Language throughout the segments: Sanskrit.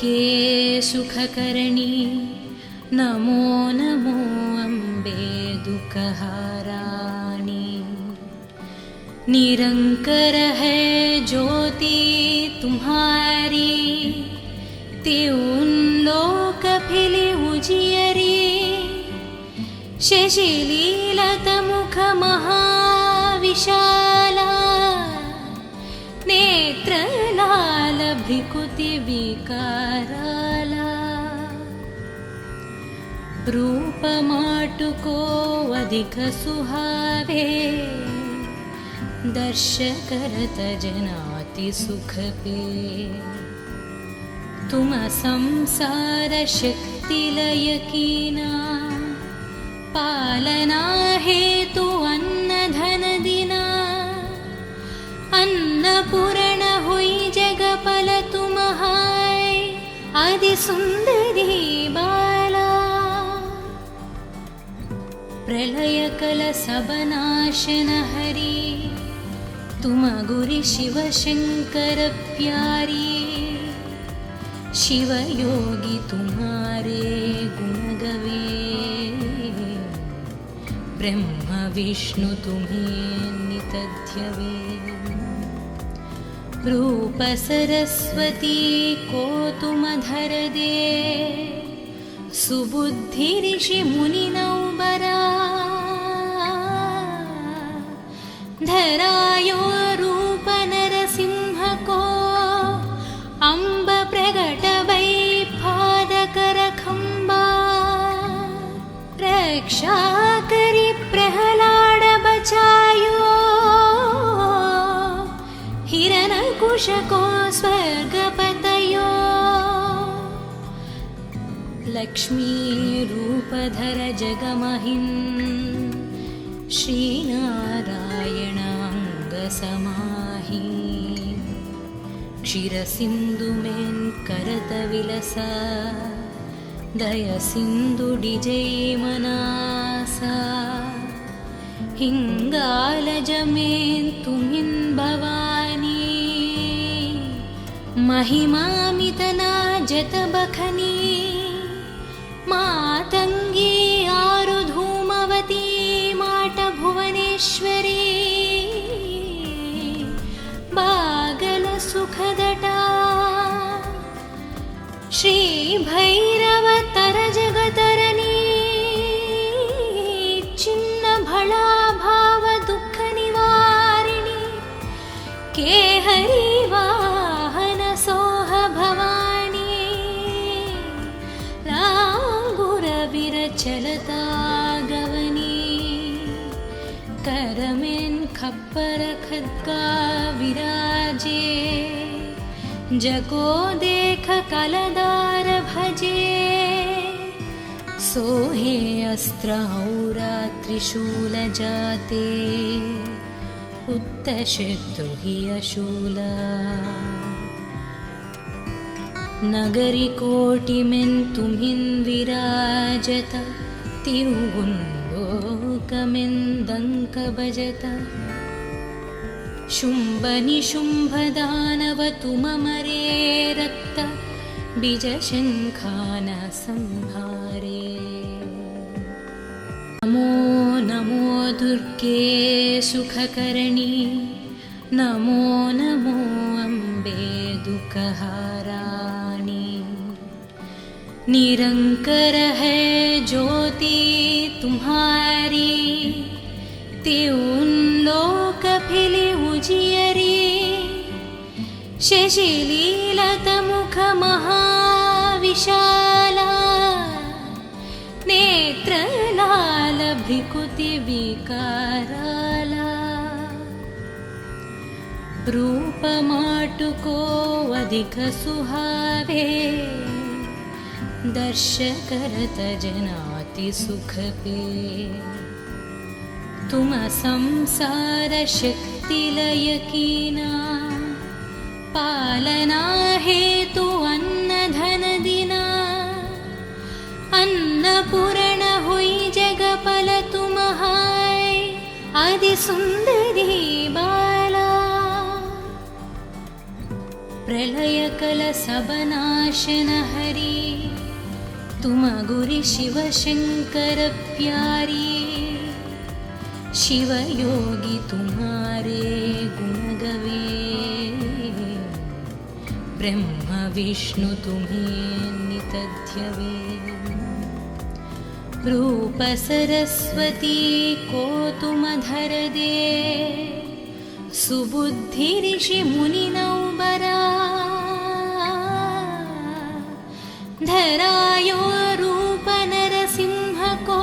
दुर्गे सुखकर्णी नमो नमो अम्बे दुःखहाराणि। निरंकर है ज्योति तुम्हारी, त्यों लोक फिले उजियरी। शशिलीलत मुख महाविशाला, नेत्र लाल भ्रिकुति विकाराला। रूप माटुको अधिक सुहावे, दर्श करत जनाति सुख पे। तुम संसार शक्ति लय कीना, पालना हेतु अन्न धन दिना। अन्नपूर्ण हुई जगपल तुम हाय, आदि सुंदरी बाला। प्रलय कल सब नाशन हरी, तुम गुरु शिव शंकर प्यारी। शिव योगी तुम्हारे गुण गवे, ब्रह्म विष्णु तुम्हें नित ध्यवे। रूप सरस्वती को तुम धर दे, सुबुद्धि ऋषि मुनि नौबरा। धरायो रूप नरसिंह को, अम्ब प्रगट वै पादकर खंबा। रक्षा करी प्रहलाद बचायो, हिरण्यकुश को स्वर्ग पतयो। लक्ष्मी रूप धर जगमहिं, श्री नारायण अंग समाहि। क्षीर सिंधु में करत विलसा, दय सिंधु डिजय मनासा। हिंगालज में तुमिन भवानी, महिमामितना जत बखनी। मातंगी आरु धूमवती, माट भुवनेश्वरी। बागल सुखदटा, श्री भैरव तर जगतरनी। चिन्न भला भाव दुख निवारिणी, केहरी वाहन सोह भवानी। लांगुर विरचलता गवनी, करमें खप्पर खद्गा विराजे। जको देख कलदार भजे, सोहे अस्त्र औरा त्रिशूल जाते। उत्तशत्रुहि अशूला, नगरी कोटि में तुम्हिं विराजत। तिरुगुं लोकमें दंक बजत। शुंभ निशुंभ दानव तुम मरे, रक्त बीज शंखान संहारे। नमो नमो दुर्गे सुखकर्णी, नमो नमो अम्बे दुःखहाराणि। निरंकर है ज्योति तुम्हारी, त्यों लोक फिले उजियरी। शशिलीलत मुख महाविशाला, नेत्र लाल भ्रिकुति विकाराला। रूप माटुको अधिक सुहावे, दर्श करत जनाति सुख पे। तुम संसार शक्ति लय कीना, पालना हेतु अन्न धन दिना। अन्नपूर्ण हुई जगपल तुम हाय, आदि सुंदरी बाला। प्रलयकलशबनाशनहरी तुम गुरि शिव शंकर प्यारी। शिव योगी तुम्हारे गुण गवे, ब्रह्म विष्णु तुम्हें नित ध्यवे। रूप सरस्वती को तुम धर दे, सुबुद्धि ऋषि मुनि नौबरा। धरायो रूप नरसिंह को,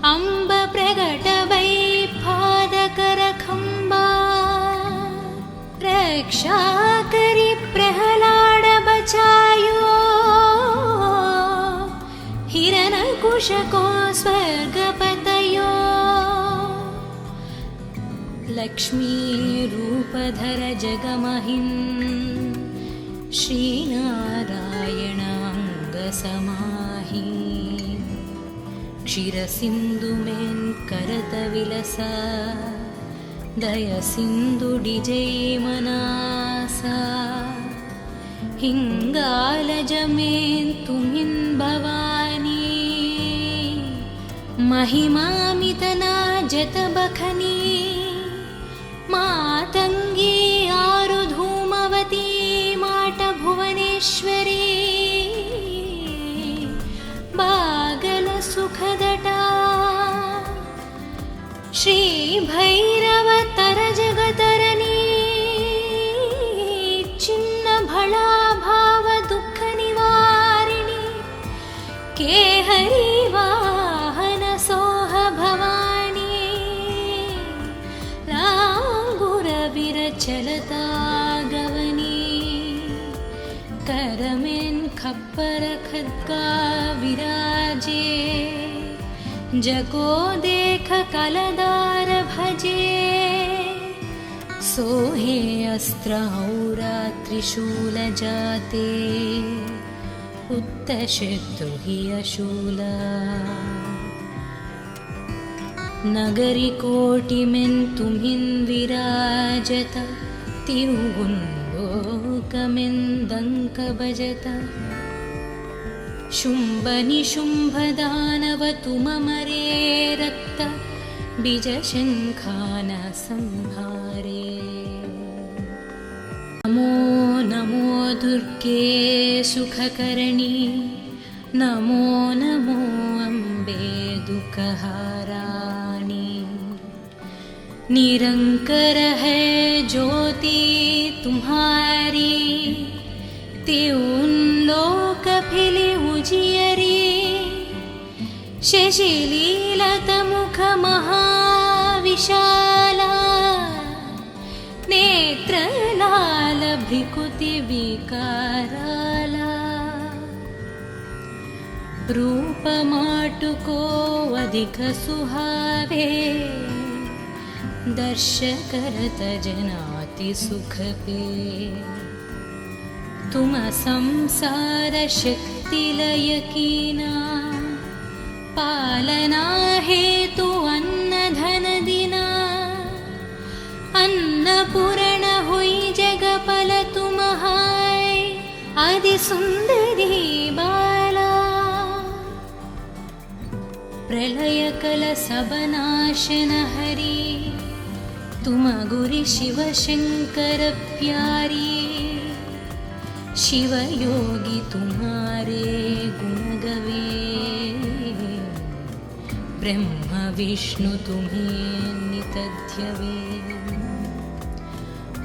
अम्ब प्रगट वै पादकर खंबा। रक्षा करी प्रहलाद बचायो, हिरण्यकुश को स्वर्ग पतयो। लक्ष्मी रूपधर जगमहिं, श्रीनारायण अंग समाहि। क्षीरसिंधु में करत विलसा, दय सिंधु डिजै मनासा। हिंगालज में तुमिन भवानी, महिमामितना जत बखनी। मातंगी आरु धूमवती, माट भुवनेश्वरी। बागल सुखदटा, श्री भैरव तर जगतरनी। चिन्न भला भाव दुख निवारिणी, केहरी वाहन सोह भवानी। लांगुर विरचलता गवनी, करमें खप्पर खद्गा विराजे। जको देख कलदार भजे, सोहे अस्त्र औरा त्रिशूल जाते। उत्तशत्रुहि अशूला, नगरी कोटि में तुम्हिं विराजत। तिरुगुंलोकमें दंक बजत। शुंभ निशुंभ दानव तुम मरे, रक्त बीज शंखान संहारे। नमो नमो दुर्गे सुखकरणी, नमो नमो अम्बे दुःखहाराणी। निरंकर है ज्योति तुम्हारी, त्यों लोक फिले उजियरी। शशिलीलत मुख महाविशाला, नेत्र लाल भ्रिकुति विकाराला। रूप माटुको अधिक सुहावे, दर्श करत जनाति सुख पे। तुम संसार शक्ति लय कीना, पालना हेतु अन्न धन दिना। अन्नपूर्ण हुई जगपल तुम हाय, आदि सुंदरी बाला। प्रलय कलशबनाशनहरी तुम गुरि शिव शंकर प्यारी। शिव योगी तुम्हारे गुण गवे, ब्रह्म विष्णु तुम्हें नित ध्यवे।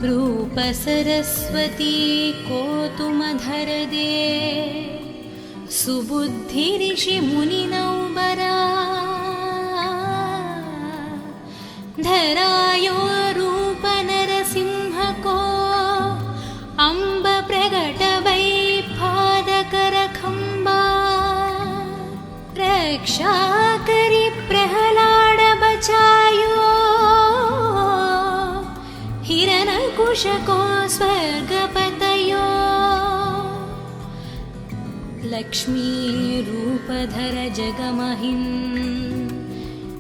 रूप सरस्वती को तुम धर दे, सुबुद्धि ऋषि मुनि नौबरा। धरायो रूप नरसिंह को, अम्ब प्रगट वै पादकर खंबा। रक्षा करी प्रहलाद बचायो, हिरण्यकुश को स्वर्ग पतयो। लक्ष्मी रूपधर जगमहिं,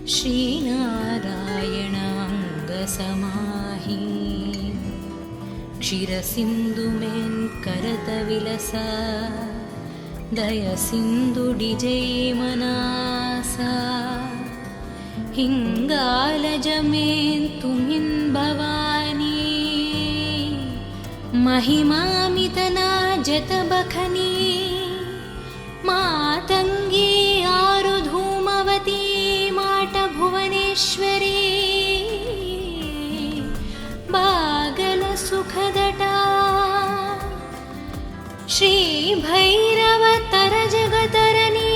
श्रीनारायण अंग समाहि। क्षीरसिन्धुमेन् करतविलसा दयसिन्धुडिजैमनासा हिङ्गालजमेन् तुमिन् भवानी महिमामितना जतबखनी मातङ्गी आरुधूमवती माटभुवनेश्वरी बागलसुखदटा श्रीभैरवतरजगतरणी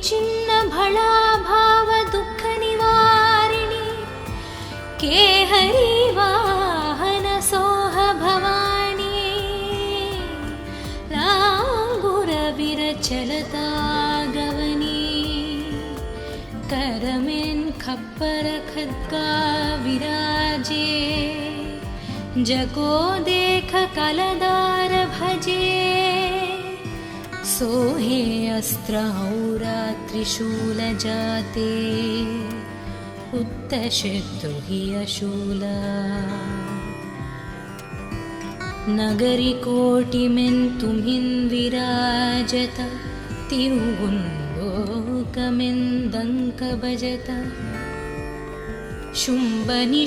छिन्नभळाभावदुःखनिवारिणी केहरी वाहनसोह भवानी लाङ्गुरविरचलता गवनी करमेन् खप्पर खड्गा विराजे जगो देख कलदार भजे सोहे अस्त्रौरा त्रिशूल जाते उत्तशत्रुहि अशूला नगरी कोटिमेन् तुमिन् विराजत तिरुगुन्लोकमेन् दङ्क भजत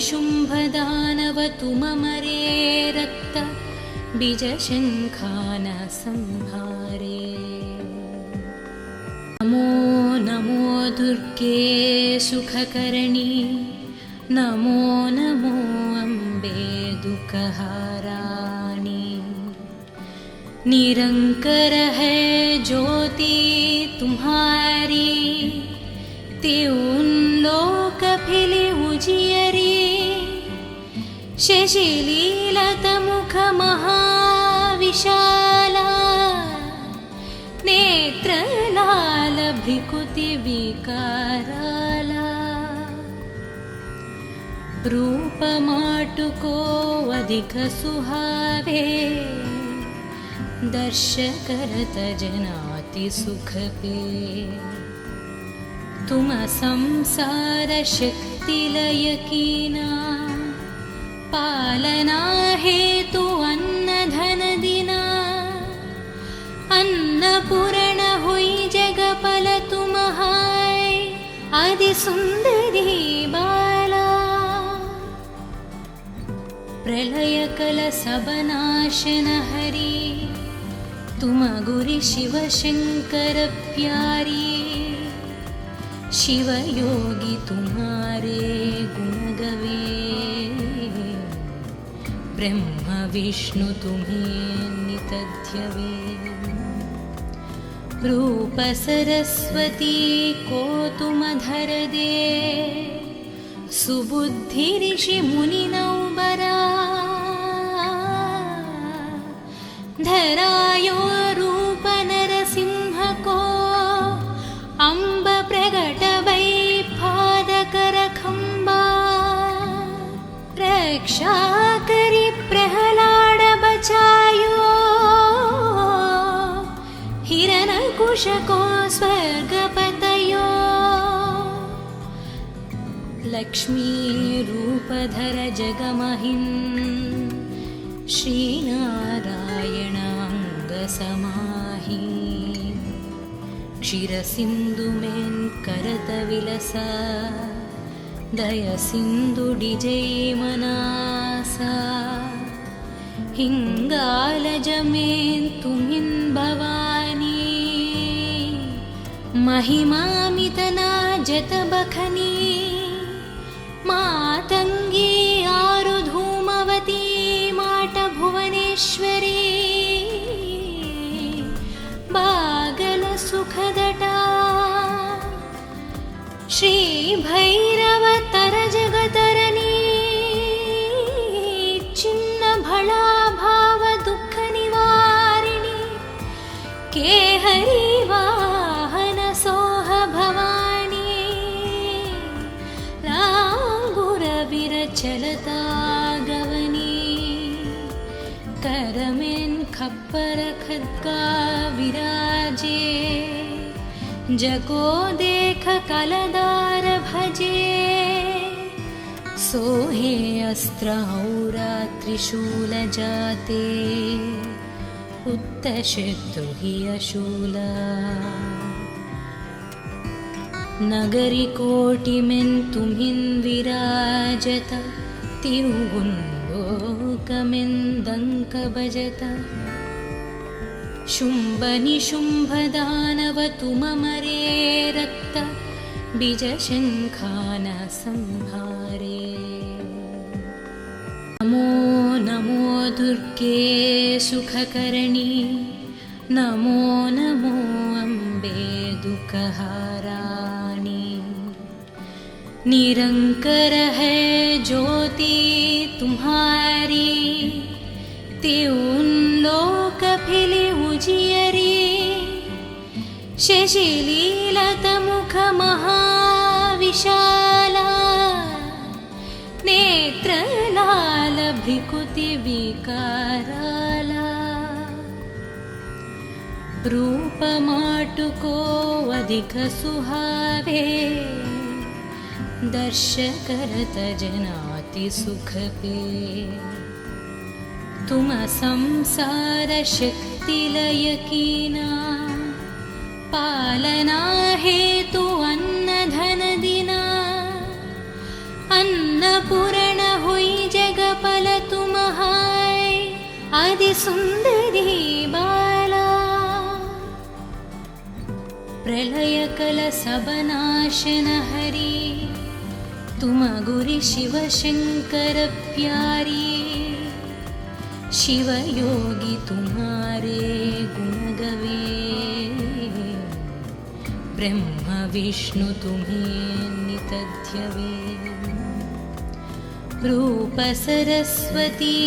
शुम्भनिशुम्भदानव तुममरे रक्त बीजशङ्खान संहारे नमो नमो दुर्गे सुखकरणी नमो नमो अम्बे दुःखहाराणि निरंकर है ज्योति तुम्हारी त्यों लोक फिले उजियरी शशिलीलत मुख महाविशाला नेत्रलाल भ्रिकुति विकाराला रूप माटुको अधिक सुहावे दर्श करत जनाति सुख पे तुम संसार शक्ति लय कीना पालना हेतु अन्न धन दिना अन्नपूर्ण हुई जगपल तुम हाय आदि सुंदरी बाला प्रलय कल सबनाशन हरी तुम गुरि शिव शंकर प्यारी शिव योगी तुम्हारे गुण गवे ब्रह्म विष्णु तुम्हें नितध्यवे रूप सरस्वती को तुम धर दे सुबुद्धि ऋषि मुनि नौबरा धरायो रूप नरसिंह को अम्ब प्रगट वै पादकर खंबा रक्षा करी प्रहलाद बचायो हिरण्यकुश को स्वर्गपतयो लक्ष्मी रूपधर जगमहिन् श्रीनारायण अंग समाहि क्षीरसिन्धुमेन् करतविलसा दयसिन्धुडिजैमनासा हिङ्गालजमेन् तुमिन् भवानी महिमामितना जतबखनी मातङ्गी आरुधूमवती माटभुवनेश्वरी बागलसुखदटा श्रीभैरवतरजगतरणी छिन्नभळाभावदुःखनिवारिणी केहरी वाहनसोह भवानी लाङ्गुरविरचलता गवनी करमेन् खप्पर खड्गा विराजे जगो देख कलदार भजे सोहे अस्त्रहौरात्रिशूलजाते उत्तशत्रु हि अशूला नगरिकोटिमेन्तुमिन् विराजत तिरुगुण्लोकमेन्दङ्कभजत शुम्भनिशुम्भदानवतुममरे रक्त बीजशङ्खान संहारे नमो नमो दुर्गे सुखकर्णी नमो नमो अम्बे दुःखहाराणि निरंकर है ज्योति तुम्हारी त्यों लोक फिले उजियरी शशिलीलतमुख महाविशाला नेत्रलाल भ्रिकुति विकाराला रूपमाटुको अधिक सुहावे दर्शकरत जनाति सुख पे तुम संसार शक्ति लय कीना पालना हेतु अन्न धन दिना अन्नपूर्ण हुई जगपल तुम हाय आदि सुंदरी बाला प्रलय कल सबनाशन हरी तुम गुरि शिव शंकर प्यारी शिव योगी तुम्हारे गुण गवे ब्रह्म विष्णु तुम्हें नितध्यवे रूप सरस्वती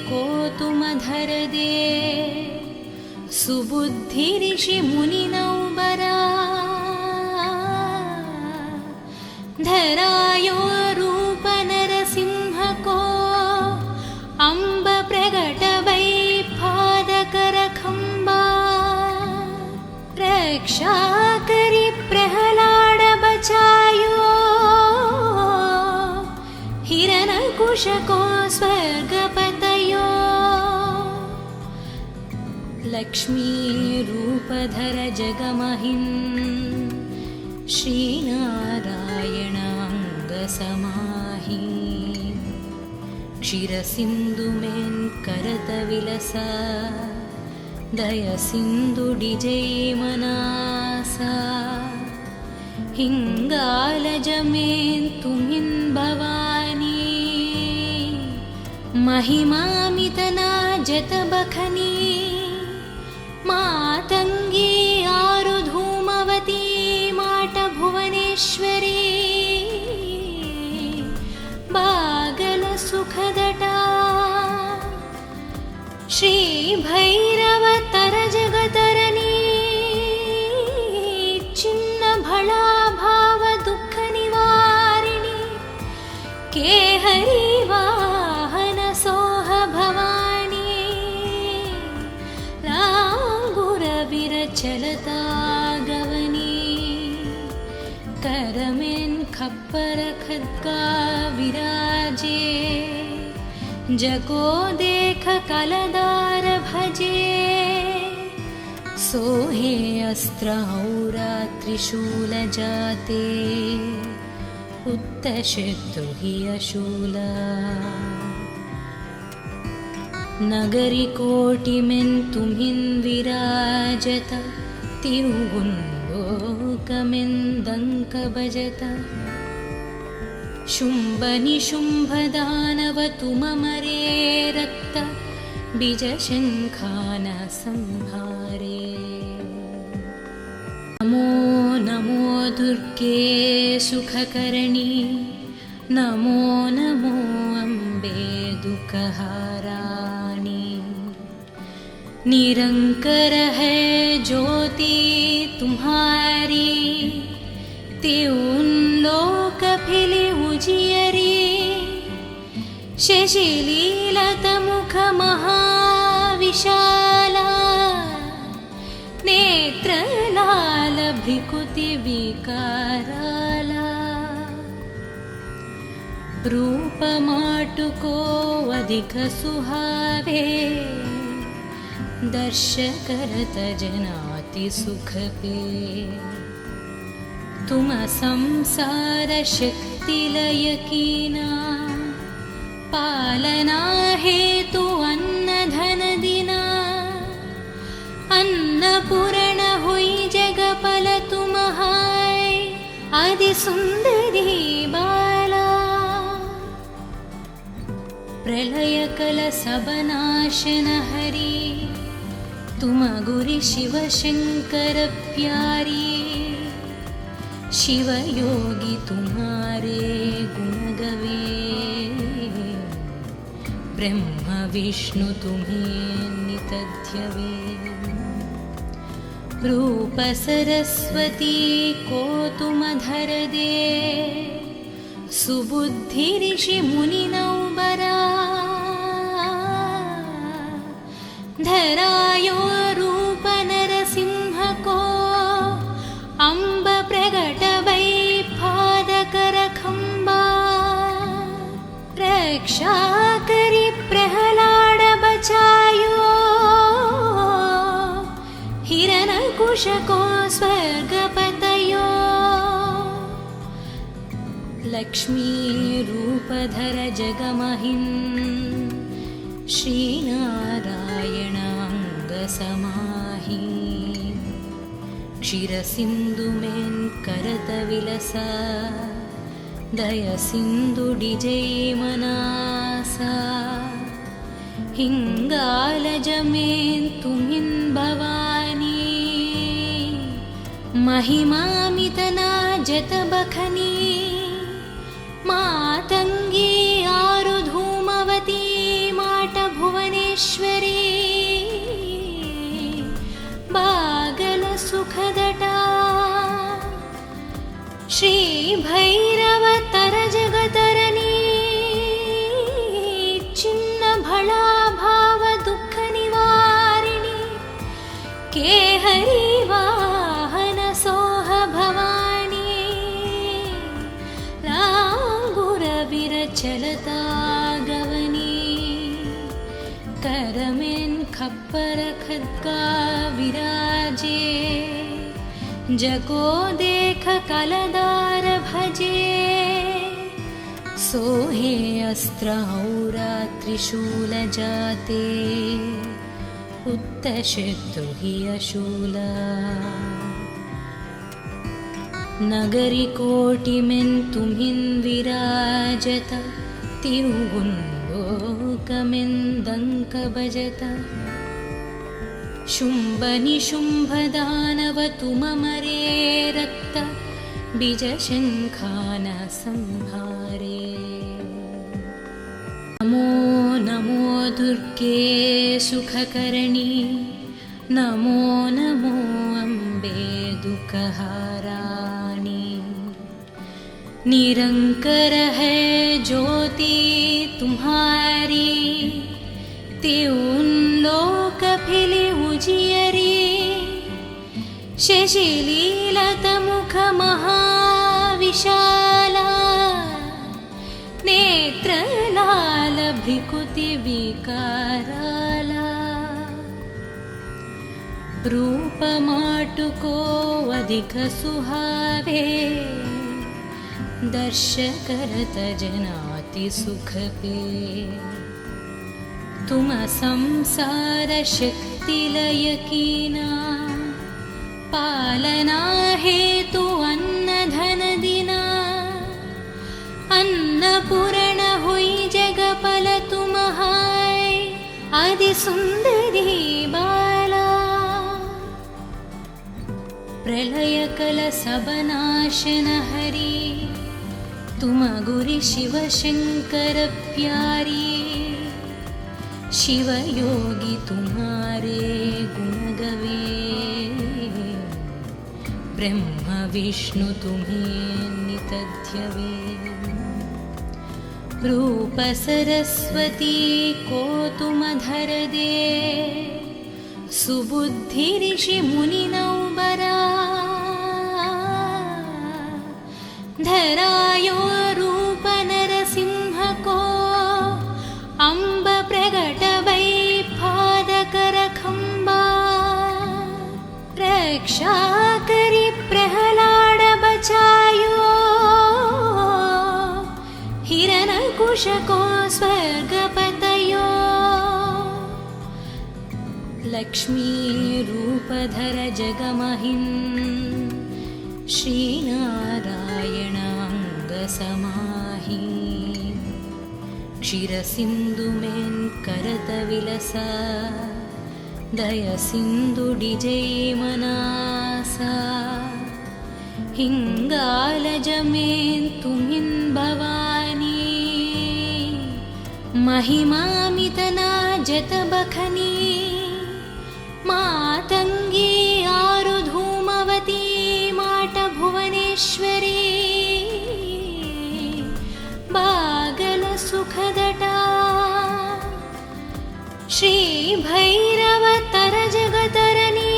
को तुम धर दे सुबुद्धि ऋषि मुनि नौबरा धरायो रूप नरसिंह को अम्ब प्रगट वै पादकर खंबा रक्षा करी प्रहलाद बचायो हिरण्यकुश को स्वर्गपतयो लक्ष्मी रूपधर जगमहिन् श्रीनारायण अंग समाहि क्षीरसिन्धुमेन् करत विलसा दय सिंधु डिजै मनासा हिंगालजमेन् तुमिन् भवानी महिमामितना जत बखनी मातंगी आरु धूमवती माट भुवनेश्वरी बागल सुखदटा श्री भैरव तर जगतरनी चिन्न भला भाव दुख निवारिणी के हरि वाहन सोह भवानी लांगुर विरचलता गवनी करमेन खप्पर खद्गा विराजे जको देख कलदार भजे सोहे अस्त्रहौरात्रिशूलजाते उत्तशत्रु हि अशूला नगरिकोटिमेन्तुमिन् विराजत तिरुगुण्लोकमेन्दङ्कभजत शुम्भनिशुम्भदानवतुममरे रक्त बीजशङ्खान संहारे नमो नमो दुर्गे सुखकर्णी नमो नमो अम्बे दुःखहाराणि निरंकर है ज्योति तुम्हारी त्यों लोक फिले उजियरी शशिलीलतमुख महाविशाला नेत्रलाल भ्रिकुति विकाराला रूप माटुको अधिक सुहावे, दर्श करत जनाति सुख पे। तुम संसार शक्ति लय कीना, पालना हेतु अन्न धन दिना। अन्नपूर्ण हुई जगपल तुम हाय, आदि सुंदरी बाला। प्रलय कल सब नाशन हरि, तुम गुरि शिव शंकर प्यारी। शिव योगी तुम्हारे गुण गवे, ब्रह्म विष्णु तुम्हें नित ध्यवे। रूप सरस्वती को तुम धर दे, सुबुद्धि ऋषि मुनि नौबरा। धरायो रूप नरसिंह को, अम्ब प्रगट वै पादकर खंबा। रक्षा करी प्रहलाद बचायो, हिरण्यकुश को स्वर्ग पतयो। लक्ष्मी रूप धर जगमहिं, श्रीनारायण अंग समाहि। क्षीर सिंधु में करत विलसा, दय सिंधु डिजै मनासा। हिंगालज में तुमिन भवानी, महिमामितना जत बखनी। मातंगी आरु धूमवती, माट भुवनेश्वरी। बागल सुखदटा, श्री भैरव तर जगतरनी। चिन्न भला भाव दुख निवारिणी, केहरी वाहन सोह भवानी। लांगुर विरचलता गवनी, करमें खप्पर खद्गा विराजे। जको देख कलदार भजे, सोहे अस्त्र औरा त्रिशूल जाते। उत्तशत्रुहि अशूला, नगरी कोटि में तुम्हिं विराजत। तिरुगुंलोकमें दंक बजत। शुंभ निशुंभ दानव तुम मरे, रक्त बीज शंखान संहारे। नमो नमो दुर्गे सुखकरणी, नमो नमो अम्बे दुःखहाराणि। निरंकर है ज्योति तुम्हारी, त्यों लोक फिले उजियरी। शशिलीलत मुख महाविशाला, नेत्र लाल भ्रिकुति विकाराला। रूप माटुको अधिक सुहावे, दर्श करत जनाति सुख पे। तुम संसार शक्ति लय कीना, पालना हेतु अन्न धन दिना। अन्नपूर्ण हुई जगपल तुम हाय, आदि सुंदरी बाला। प्रलय कल सब नाशन हरि, तुम गुरि शिव शंकर प्यारी। शिव योगी तुम्हारे गुण गवे, ब्रह्म विष्णु तुम्हें नित ध्यवे। रूप सरस्वती को तुम धर दे, सुबुद्धि ऋषि मुनि नौबरा। धरायो रूप नरसिंह कुशको स्वर्गपतयो लक्ष्मीरूपधर जगमहिन् श्रीनारायणाङ्गसमाहि क्षीरसिन्धुमेन्करतविलसा दयसिन्धुडिजैमनासा हिङ्गालजमेन्तुमिन् भवानी महिमामितना जतबखनी मातङ्गी आरुधूमवती माटभुवनेश्वरी बागलसुखदटा श्रीभैरवतरजगतरणी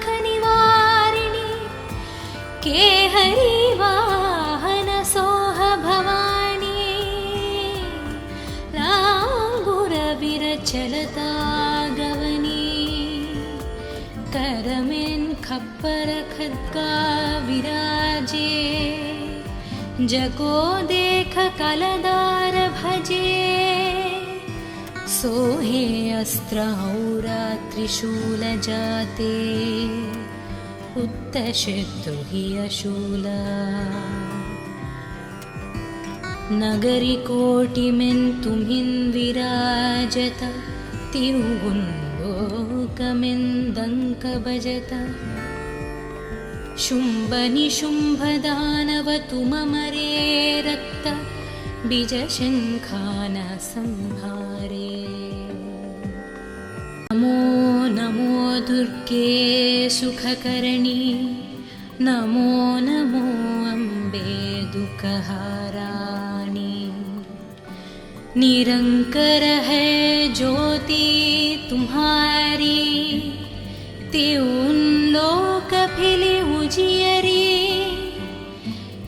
छिन्नभळाभावदुःखनिवारिणी केहरी वाहनसोह भवानी लाङ्गुरविरचलता गवनी करमेन् खप्पर खड्गा विराजे जको देख कलदार भजे सोहे अस्त्रौरा त्रिशूल जाते उत्तशत्रुहि अशूला नगरी कोटिमेन् तुम्हिन् विराजत तिरुगुन्लोकमेन् दङ्क भजत शुम्भनिशुम्भदानव तुममरे रक्त बीजशङ्खान संहारे नमो नमो दुर्गे सुखकरणी नमो नमो अम्बे दुःखहाराणि निरंकर है ज्योति तुम्हारी त्यों लोक फिले उजियरी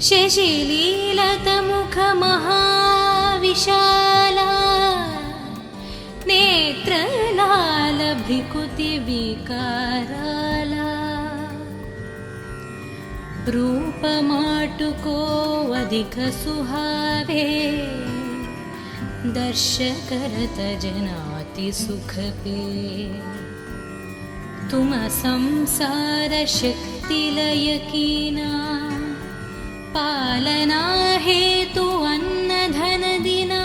शशिलीलत मुख महाविशाला नेत्रलाल भ्रिकुति विकाराला रूप माटुको अधिक सुहावे दर्श करत जनाति सुख पे तुम संसार शक्ति लय कीना पालना हेतु अन्न धन दिना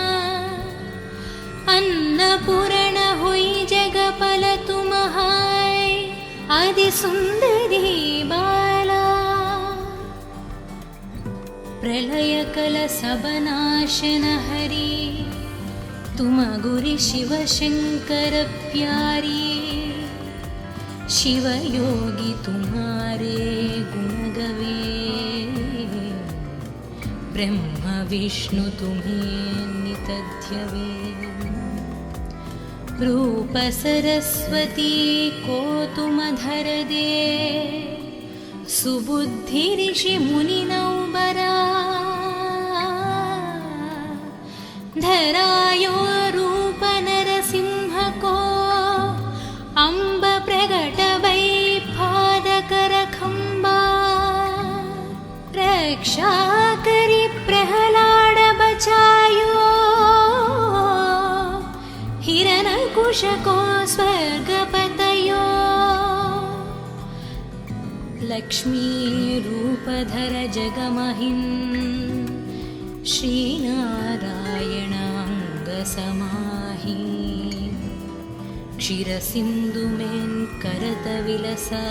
अन्नपूर्ण हुई जगपल तुम हाय आदि सुंदरी बाला प्रलय कल सबनाशन हरि तुम गुरि शिव शंकर प्यारी शिव योगी तुम्हारे गुण गवे ब्रह्म विष्णु तुम्हें नितध्यवे रूप सरस्वती को तुम धर दे सुबुद्धि ऋषि मुनि नौबरा धरायो रूप नरसिंह को अम्ब प्रगट वै पादकर खंबा रक्षा करी प्रहलाद बचायो हिरण्यकुश को स्वर्गपतयो लक्ष्मी रूपधर जगमहिन् श्रीनारायणाङ्गसमाहि क्षीरसिन्धुमेन्करतविलसा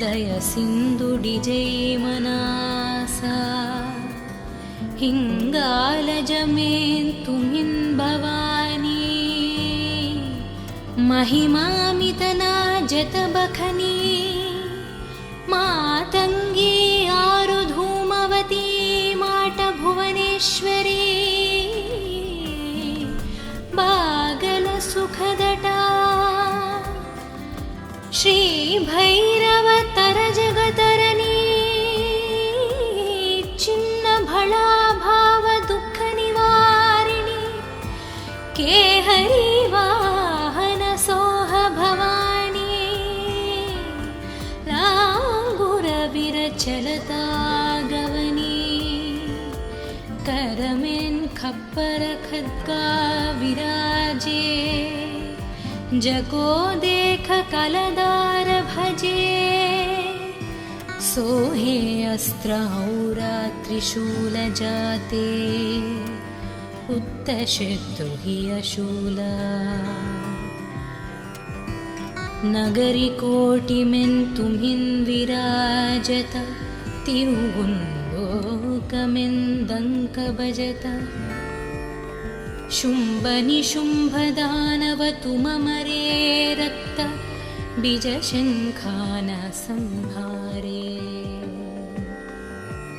दयसिन्धुडिजैमनासा हिङ्गालजमेन्तुमिन् भवानी महिमामितना जतबखनी मातङ्गी आरुधूमवती माटभुवनेश्वरी बागलसुखदटा श्रीभैरवतरजगतरणी छिन्नभळाभावदुःखनिवारिणी केहरी वाहनसोह भवानी लाङ्गुरविरचलता करमें खप्पर खद्गा विराजे, जको देख कलदार भजे। सोहे अस्त्र औरा त्रिशूल जाते, उत्तशत्रु हि अशूला। नगरी कोटिमें तुम्हिं विराजत, तिरुगुंलोकमें दंक बजत। शुंभ निशुंभ दानव तुममरे रक्त, बीज शंखान संहारे।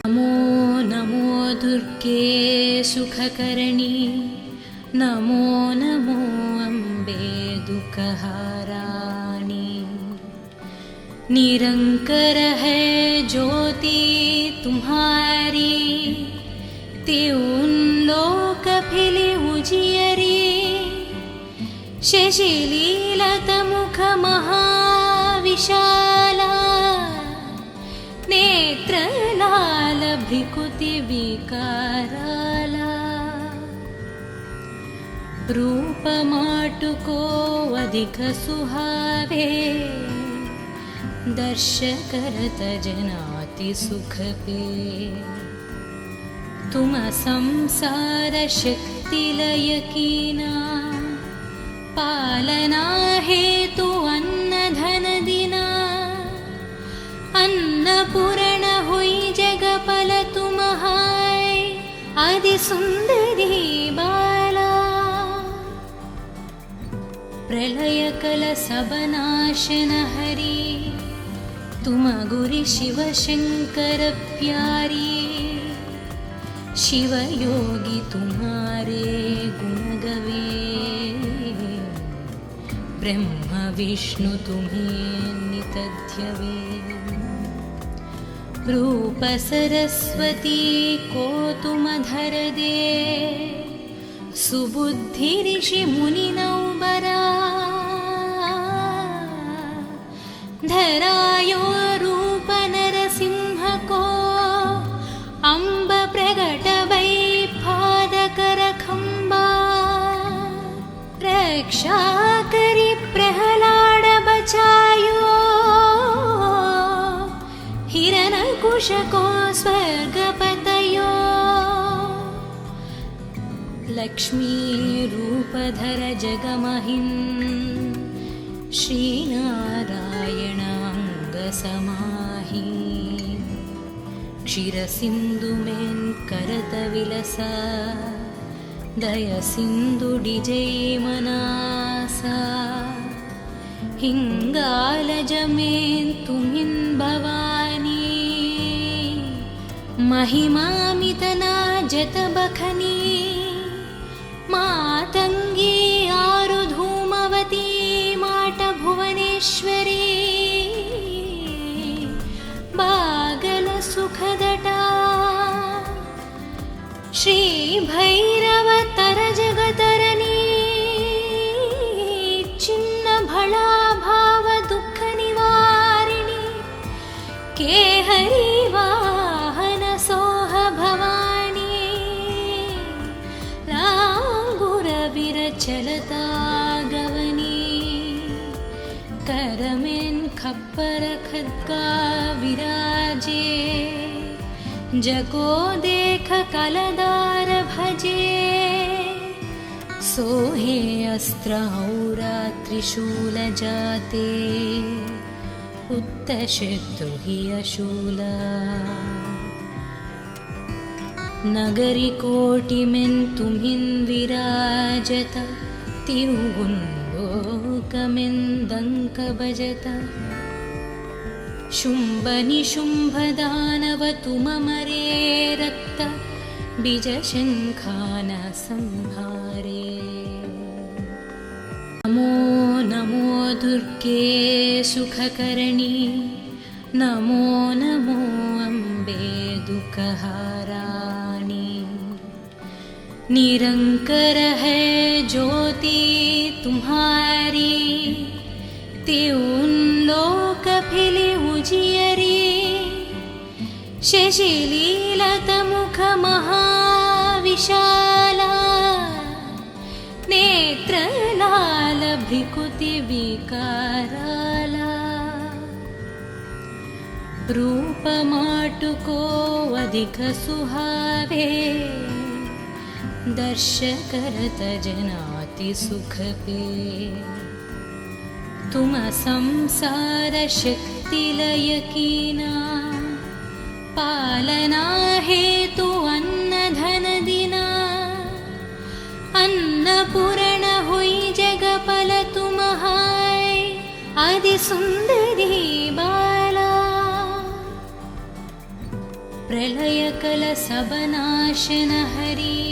नमो नमो दुर्गे सुखकर्णी, नमो नमो अम्बे दुःखहाराणि। निरंकर है ज्योति तुम्हारी, त्यों लोक फिले उजियरी। शशिलीलत मुख महाविशाला, नेत्र लाल भ्रिकुति विकाराला। रूप माटुको अधिक सुहावे, दर्श करत जनाति सुख पे। तुम संसार शक्ति लय कीना, पालना हेतु अन्न धन दिना। अन्नपूर्ण हुई जगपल तुम हाय, आदि सुंदरी बाला। प्रलय कल सब नाशन हरी, तुम गुरि शिव शंकर प्यारी। शिव योगी तुम्हारे गुण गवे, ब्रह्म विष्णु तुम्हें नित ध्यवे। रूप सरस्वती को तुम धर दे, सुबुद्धि ऋषि मुनि नौबरा। धरायो रूप नरसिंह को, अम्ब प्रगट वै पादकर खंबा। रक्षा करी प्रहलाद बचायो, हिरण्यकुश को स्वर्ग पतयो। लक्ष्मी रूप धर जगमहिं, श्रीनारायण अंग समाहि। क्षीर सिंधु में करत विलसा, दय सिंधु डिजै मनासा। हिंगालज में तुम्हिं भवानी, महिमामितना जत बखनी। मातंगी आरु धूमवती, माट भुवनेश्वरी। बागल सुखदटा, श्री भैरव तर जगतरनी। चिन्न भला भाव दुख निवारिणी, केहरी वाहन सोह भवानी। लांगुर विरचलता गवनी, करमें खप्पर खद्गा विराजे। जको देख कलदार भजे, सोहे अस्त्र औरा त्रिशूल जाते। उत्तशत्रु हि अशूला। नगरी कोटिमें तुम्हिं विराजत, तिरुगुंलोकमें दंक बजत। शुंभ निशुंभ दानव तुममरे रक्त, बीज शंखान संहारे। नमो नमो दुर्गे सुखकर्णी, नमो नमो अम्बे दुःखहाराणि। निरंकर है ज्योति तुम्हारी, त्यों लोक फिले उजियरी। शशिलीलत मुख महा विशाला नेत्रलाल भ्रिकुति विकाराला रूपमाटुको अधिक सुहावे दर्श करत जनाति सुख पे तुम संसार शक्ति लय कीना पालना हेतु अन्न धन दिना अन्नपूर्ण हुई जगपल तुम हाय आदि सुंदरी बाला प्रलय कल सबनाशन हरि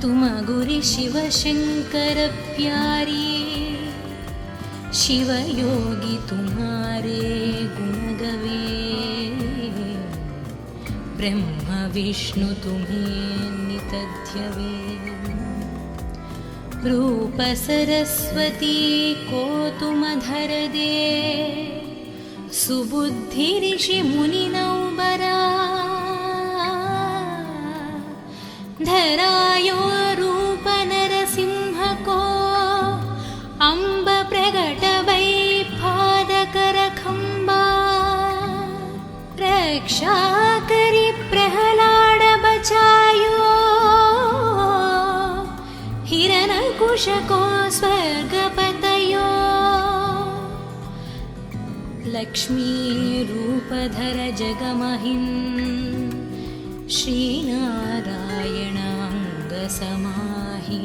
तुम गुरि शिव शंकर प्यारी शिव योगी तुम्हारे गुण गवे ब्रह्म विष्णु तुम्हें नितध्यवे रूप सरस्वती को तुम धर दे सुबुद्धि ऋषि मुनि नौबरा धरायो रूप नरसिंह को अम्ब प्रगट वै पादकर खंबा रक्षा करी प्रहलाद बचायो हिरण्यकुश को स्वर्गपतयो लक्ष्मी रूपधर जगमहिं श्रीनारायण अंग समाहि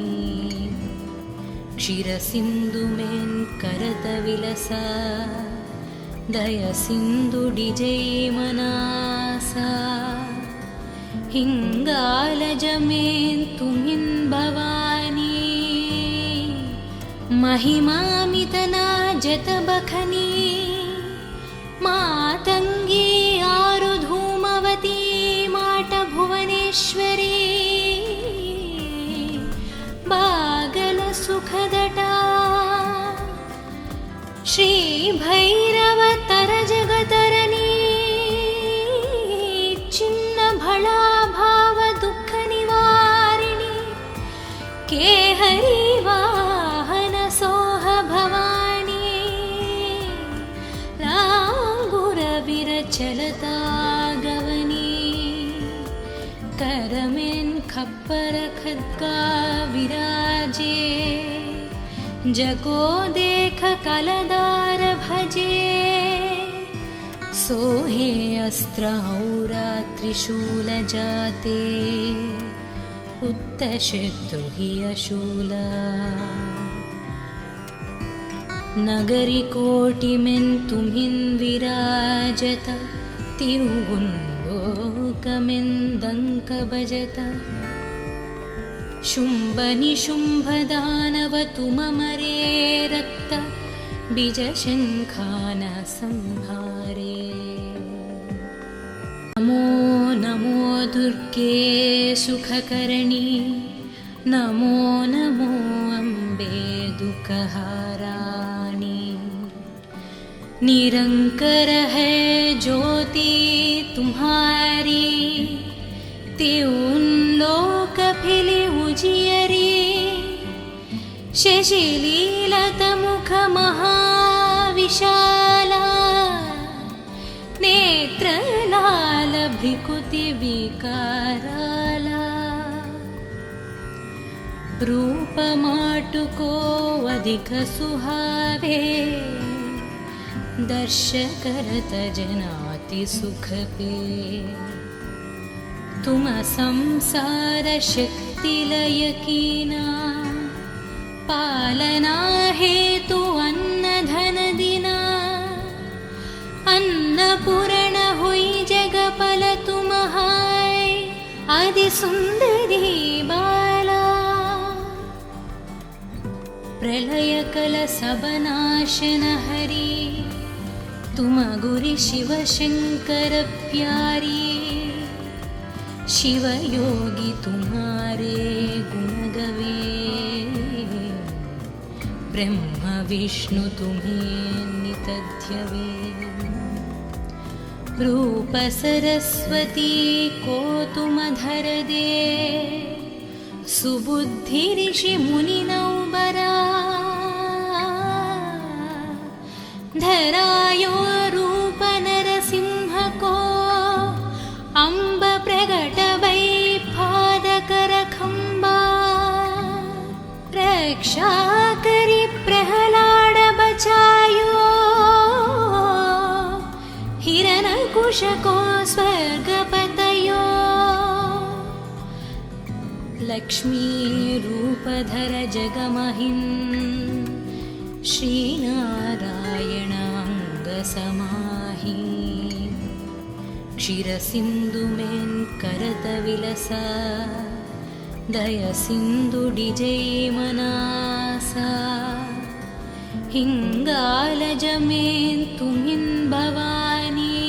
क्षीरसिंधु में करत विलसा दय सिंधु डिजय मनासा हिंगालज में तुमिन भवानी महिमामितना जत बखनी मातंगी आरु धूमवती माट भुवनेश्वरी बागल सुखदटा श्री भैरव तर जगतरनी चिन्न भला भाव दुख निवारिणी के हरि वाहन सोह भवानी लांगुर विरचलता गवनी करमेन खप्पर खद्गा विराजे जको देख कलदार भजे सोहे अस्त्र औरा त्रिशूल जाते उत्तशत्रुहि अशूला नगरी कोटि में तुम्हिन विराजत तिरुगुंलोकमें दंक बजत शुंभ निशुंभ दानव तुम मरे रक्त बीज शंखान संहारे नमो नमो दुर्गे सुखकरणी नमो नमो अम्बे दुःखहाराणी निरंकर है ज्योति तुम्हारी त्यों लोक फिले उजियरी शशिलीलत मुख महाविशाला नेत्रलाल भ्रिकुति विकाराला रूपमाटुको अधिक सुहावे दर्श करत जनाति सुख पे तुम संसार शक्ति लय कीना पालना हेतु अन्न धन दिना अन्नपूर्ण हुई जगपल तुम हाय आदि सुंदरी बाला प्रलय कल सबनाशन हरि तुम गुरि शिव शंकर प्यारी शिव योगी तुम्हारे गुण गवे ब्रह्म विष्णु तुम्हें नितध्यवे रूपसरस्वती कोतुमधरदे सुबुद्धिऋषिमुनिनौबरा धरायो रूपनरसिंहको अम्ब प्रगटवैपादकरखम्बा रक्षाकरि प्रहलाड बचायो हिरण्यकुशको स्वर्गपतयो लक्ष्मी रूपधर जगमहिन् श्रीनारायणाङ्गसमाहि क्षीरसिन्धुमेन्करतविलसा दयसिन्धुडिजैमनासा हिङ्गालजमेन्तुमिन् भवानी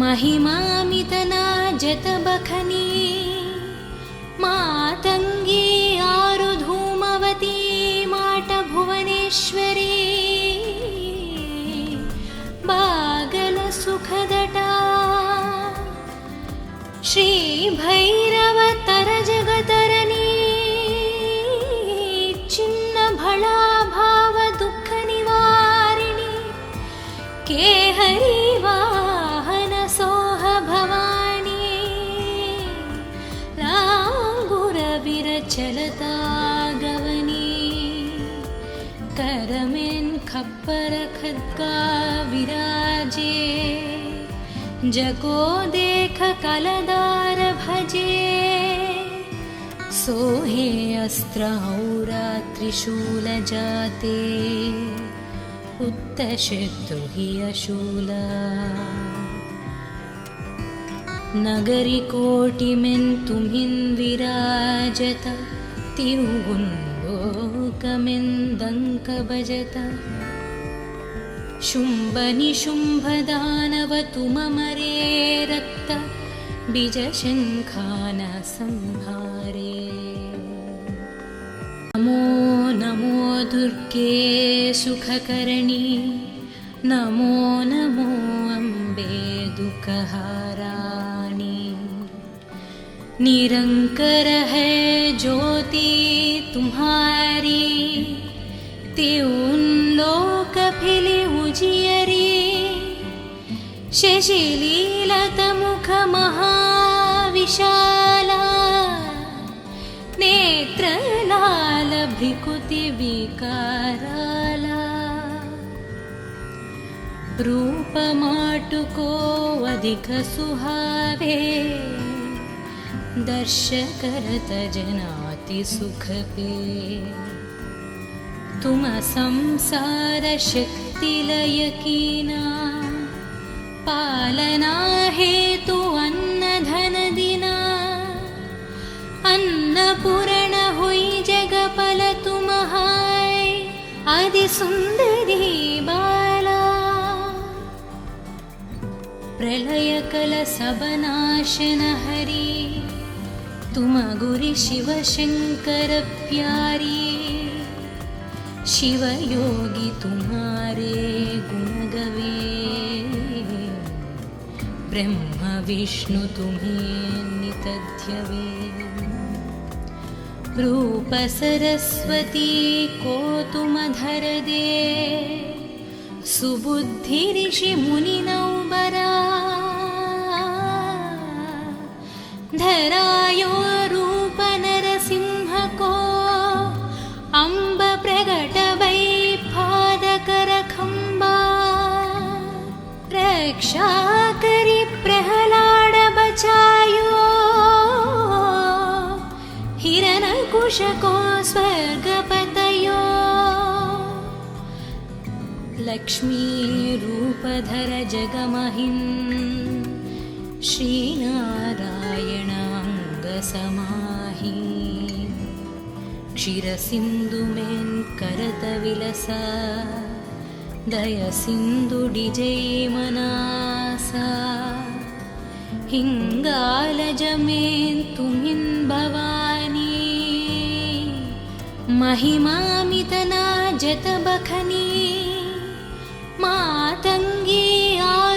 महिमामितना जतबखनी मातङ्गी आरुधूमवती माटभुवनेश्वरी बागलसुखदटा श्रीभैरवतरजगतरणी छिन्नभळाभावदुःखनिवारिणी केहरी वाहनसोह भवानी लाङ्गुरविरचलता गवनी करमेन् खप्पर खड्गा विराजे जको देख कलदार भजे सोहे अस्त्रौरा त्रिशूल जाते उत्तशत्रुहि अशूला नगरी कोटिमेन् तुम्हिन् विराजत तिरुगुन्लोकमेन्दङ्क भजत शुम्भनिशुम्भदानव तुममरे रक्त बीजशङ्खान संहारे नमो नमो दुर्गे सुखकर्णी नमो नमो अम्बे दुःखहाराणि निरंकर है ज्योति तुम्हारी त्यों लोक फिले उजियरी शशिलीलत मुख महाविशाला नेत्रलाल भ्रिकुति विकाराला रूप माटुको अधिक सुहावे दर्श करत जनाति सुख पे तुम संसार शक्ति लय कीना पालना हेतु अन्न धन दिना अन्नपूर्ण हुई जगपल तुम हाय आदि सुंदरी बाला प्रलय कल सबनाशन हरि तुम गुरि शिव शंकर प्यारी शिव योगी तुम्हारे गुण गवे ब्रह्म विष्णु तुम्हें नितध्यवे रूप सरस्वती कोतुमधरदे सुबुद्धि ऋषि मुनिनौबरा धरायो रूप नरसिंहको अम्ब प्रगटवैपादकरखम्बा रक्षाकरि प्रहलाड बचायो हिरण्यकुशको स्वर्गपतयो लक्ष्मी रूपधर जगमहिन् श्रीनारायणाङ्गसमाहि क्षीरसिन्धुमेन्करतविलसा दयसिन्धुडिजैमनासा हिङ्गालजमेन्तुमिन् भवानी महिमामितना जतबखनी मा